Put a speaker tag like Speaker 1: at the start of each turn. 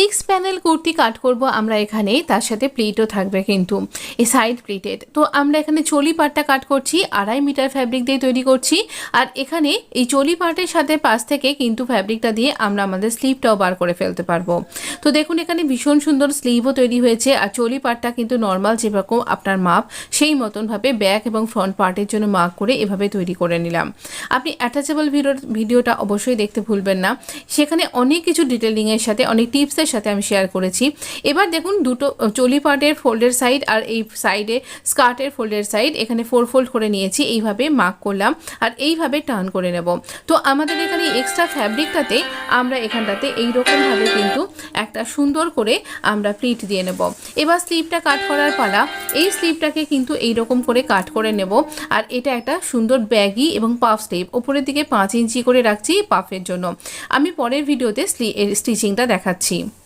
Speaker 1: 6 panel kurti কাট করব আমরা এখানে, তার সাথে প্লিটও থাকবে কিন্তু এই সাইড প্লিটেড। তো আমরা এখানে চলি পাটটা কাট করছি, 2.5 মিটার ফ্যাব্রিক দিয়ে তৈরি করছি। আর এখানে এই চলি পাটের সাথে পাশ থেকে কিন্তু ফ্যাব্রিকটা দিয়ে আমরা আমাদের স্লিভটাও বার করে ফেলতে পারবো। তো দেখুন এখানে ভীষণ সুন্দর স্লিভও তৈরি হয়েছে। আর চলি পাটটা কিন্তু নর্মাল যেরকম আপনার মাপ সেই মতনভাবে ব্যাক এবং ফ্রন্ট পার্টের জন্য মার্ক করে এভাবে তৈরি করে নিলাম। আপনি অ্যাটাচেবল ভিডিওটা অবশ্যই দেখতে ভুলবেন না, সেখানে অনেক কিছু ডিটেলিংয়ের সাথে অনেক টিপসের সাথে আমি শেয়ার করেছি। এবার দেখুন দুটো চলি পার্টের ফোল্ডের সাইড আর এই সাইডে স্কার্টের ফোল্ডের সাইড এখানে 4 ফোল্ড করে নিয়েছি, এইভাবে মার্ক করলাম আর এইভাবে টার্ন করে নেব। তো আমাদের এখানে এক্সট্রা ফ্যাব্রিকটাতে আমরা এখানটাতে এইরকমভাবে কিন্তু একটা সুন্দর করে আমরা প্লিট দিয়ে নেব। এবার স্লিভটা কাট করার পালা। এই স্লিভটাকে কিন্তু এইরকম করে কাট করে নেব। আর এটা একটা সুন্দর ব্যাগি এবং পাফ স্লিভ, ওপরের দিকে 5 ইঞ্চি করে রাখছি পাফের জন্য। আমি পরের ভিডিওতে স্টিচিংটা দেখাচ্ছি।